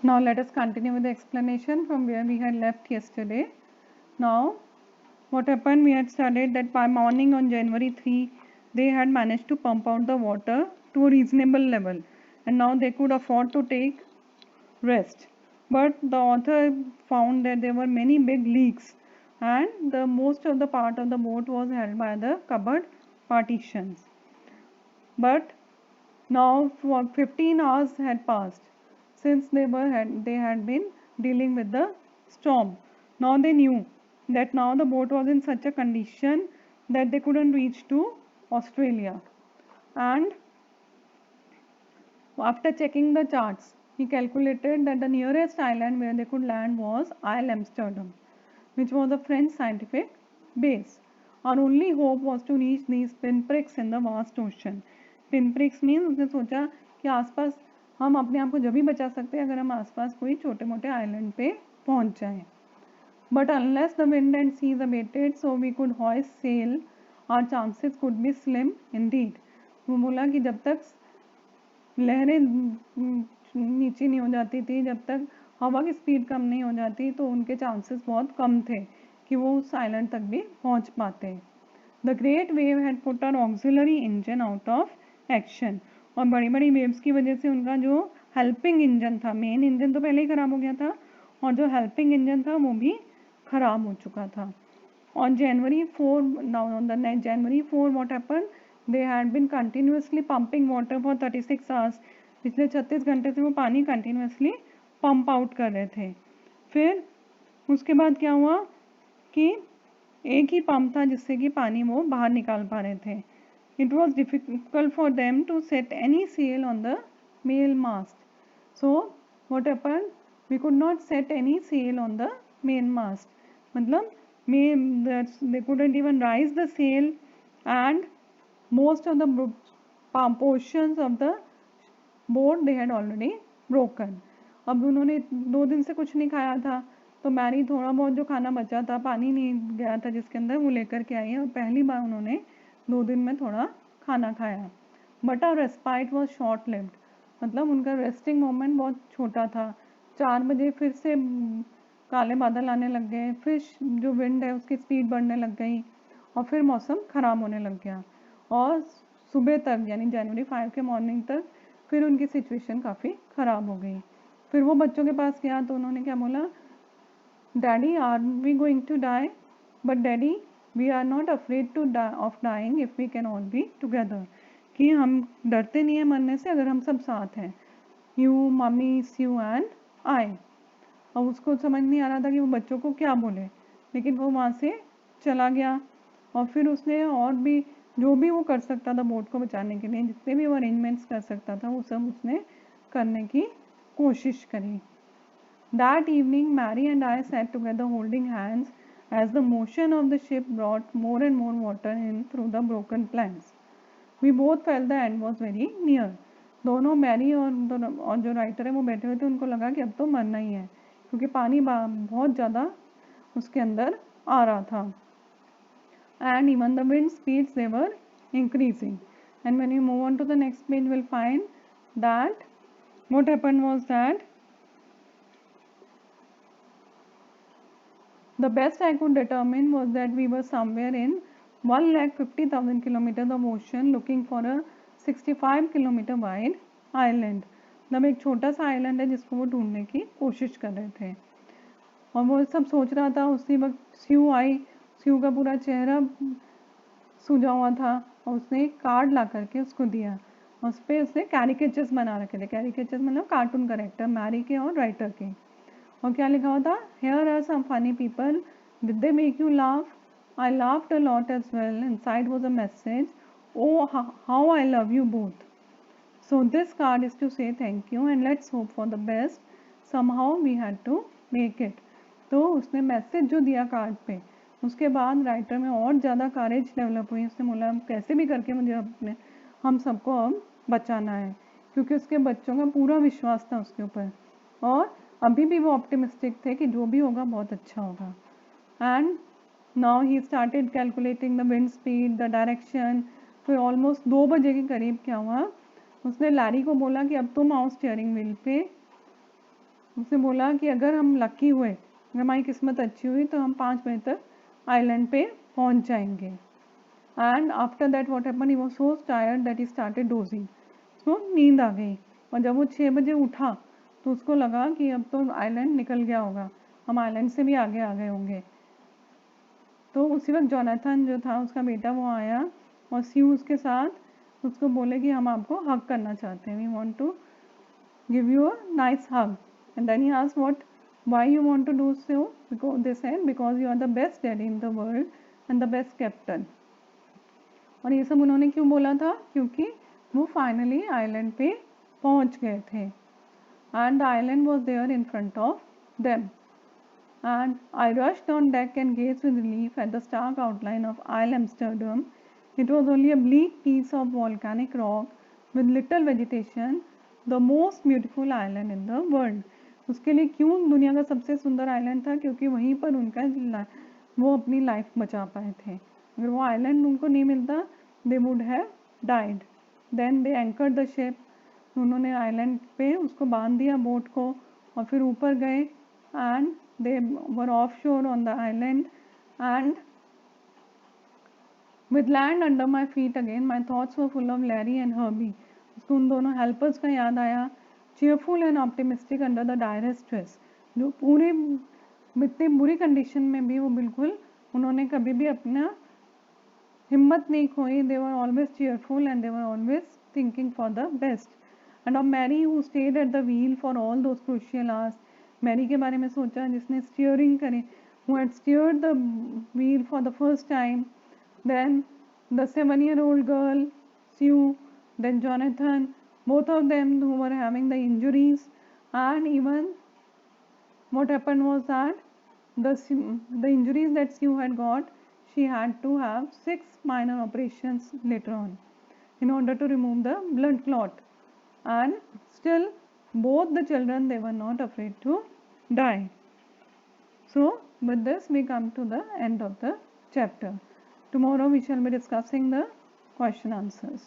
Now let us continue with the explanation from where we had left yesterday. Now what happened, we had studied that by morning on January 3 they had managed to pump out the water to a reasonable level and now they could afford to take rest. But the author found that there were many big leaks and the most of the part of the boat was held by the cupboard partitions. But now for 15 hours had passed since they had been dealing with the storm. Now they knew that now the boat was in such a condition that they couldn't reach to Australia. And after checking the charts, he calculated that the nearest island where they could land was Isle Amsterdam, which was a French scientific base. Our only hope was to reach these pinpricks in the vast ocean. Pinpricks means उसने सोचा कि आसपास हम अपने आप को जब भी बचा सकते हैं अगर हम आसपास कोई छोटे मोटे आइलैंड पे पहुंच जाएं. But unless the wind and seas abated, so we could hoist sail, our chances could be slim indeed. वो बोला कि जब तक लहरें नीचे नहीं हो जाती थी, जब तक हवा की स्पीड कम नहीं हो जाती तो उनके चांसेस बहुत कम थे कि वो उस आइलैंड तक भी पहुंच पाते. The great wave had put our auxiliary engine out of action. और बड़ी बड़ी वेव्स की वजह से उनका जो हेल्पिंग इंजन था, मेन इंजन तो पहले ही खराब हो गया था और जो हेल्पिंग इंजन था वो भी खराब हो चुका था. On January 4, now on the January 4, what happened? They had been continuously pumping water for 36 hours. पिछले 36 घंटे से वो पानी कंटिन्यूसली पंप आउट कर रहे थे. फिर उसके बाद क्या हुआ कि एक ही पंप था जिससे कि पानी वो बाहर निकाल पा रहे थे. It was difficult for them to set any sail on the main mast. So what happened? We could not set any sail on the main mast. मतलब they couldn't even rise the sail and most of the portions of the boat they had already broken. अब उन्होंने 2 दिन से कुछ नहीं खाया था तो मैरी थोड़ा बहुत जो खाना बचा था, पानी नहीं गया था जिसके अंदर, वो लेकर के आई है और पहली बार उन्होंने 2 दिन में थोड़ा खाना खाया. But our respite was short lived. मतलब उनका रेस्टिंग मोमेंट बहुत छोटा था. 4 बजे फिर से काले बादल आने लग गए, फिर जो विंड है उसकी स्पीड बढ़ने लग गई और फिर मौसम ख़राब होने लग गया और सुबह तक यानी जनवरी 5 के मॉर्निंग तक फिर उनकी सिचुएशन काफ़ी ख़राब हो गई. फिर वो बच्चों के पास गया तो उन्होंने क्या बोला, daddy are we going to die? But daddy we are not afraid to of dying if we can all be together. कि हम डरते नहीं हैं मरने से अगर हम सब साथ हैं. You, mummy, you and I. अब उसको समझ नहीं आ रहा था कि वो बच्चों को क्या बोले, लेकिन वो वहाँ से चला गया और फिर उसने और भी जो भी वो कर सकता था बोट को बचाने के लिए, जितने भी वो अरेंजमेंट्स कर सकता था वो सब उसने करने की कोशिश करी. That evening Mary and I sat together holding hands as the motion of the ship brought more and more water in through the broken planks. We both felt the end was very near. दोनों Mary और जो writer है वो बैठे हुए थे, उनको लगा कि अब तो मरना ही है क्योंकि पानी बहुत ज़्यादा उसके अंदर आ रहा था. And even the wind speeds they were increasing. And when you move on to the next page, you will find that what happened was that the best I could determine was that we were somewhere in 1,50,000 kilometers of ocean looking for a 65 kilometer wide island. मतलब एक छोटा सा island है जिसको वो ढूंढने की कोशिश कर रहे थे और वो सब सोच रहा था. उसी वक्त स्यू आई. स्यू का पूरा चेहरा सूजा हुआ था और उसने एक कार्ड ला करके उसको दिया. उस पर उसने कैरिकेचर्स बना रखे थे. कैरिकेचर्स मतलब कार्टून करेक्टर, मैरी के और राइटर के. और क्या लिखा हुआ था, here are some funny people, did they make you laugh? I laughed a lot as well. Inside was a message, oh how I love you both. So this card is to say thank you and let's hope for the best. Somehow we had to make it. तो उसने message जो दिया card पे, उसके बाद writer में और ज़्यादा करेज डेवलप हुई. उसने बोला कैसे भी करके मुझे अपने हम सबको अब बचाना है, क्योंकि उसके बच्चों का पूरा विश्वास था उसके ऊपर और अभी भी वो ऑप्टिमिस्टिक थे कि जो भी होगा बहुत अच्छा होगा. And now he started calculating the wind speed, the direction. फिर ऑलमोस्ट 2 बजे के करीब क्या हुआ, उसने लैरी को बोला कि अब तुम आओ स्टीयरिंग व्हील पे उसने बोला कि अगर हम लकी हुए, अगर हमारी किस्मत अच्छी हुई तो हम 5 बजे तक आइलैंड पे पहुंच जाएंगे। And after that what happen, he was so tired that he started dosing. उसको नींद आ गई और जब वो 6 बजे उठा तो उसको लगा कि अब तो आइलैंड निकल गया होगा, हम आइलैंड से भी आगे आ गए होंगे। तो उसी वक्त जोनाथन जो था उसका बेटा वो आया और स्यू उसके साथ उसको बोले कि हम आपको हग करना चाहते हैं, we want to give you a nice hug. And then he asked, what, why you want to do so? Because they said, because you are the best daddy in the world and the best captain. और ये सब उन्होंने क्यों बोला था? क्योंकि वो finally island पे पहुंच गए थे। And the island was there in front of them. And I rushed on deck and gazed with relief at the stark outline of Isle Amsterdam. It was only a bleak piece of volcanic rock with little vegetation, the most beautiful island in the world. उसके लिए क्यों दुनिया का सबसे सुंदर island था? क्योंकि वहीं पर उनका वो अपनी लाइफ बचा पाए थे। अगर वो आइलैंड उनको नहीं मिलता, they would have died. Then they anchored the ship. उन्होंने आइलैंड पे उसको बांध दिया बोट को और फिर ऊपर गए and they were offshore on the island, and with land under my feet again my thoughts were full of Larry and Herbie. उसको उन दोनों हेल्पर्स का याद आया, cheerful and optimistic under the direst stress, जो पूरे इतनी बुरी कंडीशन में भी वो बिल्कुल उन्होंने कभी भी अपना हिम्मत नहीं खोई. They were always cheerful and they were always thinking for the best. And of Mary who stayed at the wheel for all those crucial hours. Mary के बारे में सोचा जिसने स्टीयरिंग करी, who had steered the wheel for the first time. Then the 7-year-old girl, Sue, then Jonathan, both of them who were having the injuries, and even what happened was that the injuries that Sue had got, she had to have 6 minor operations later on in order to remove the blood clot. And still both the children, they were not afraid to die. So with this we come to the end of the chapter. Tomorrow we shall be discussing the question answers.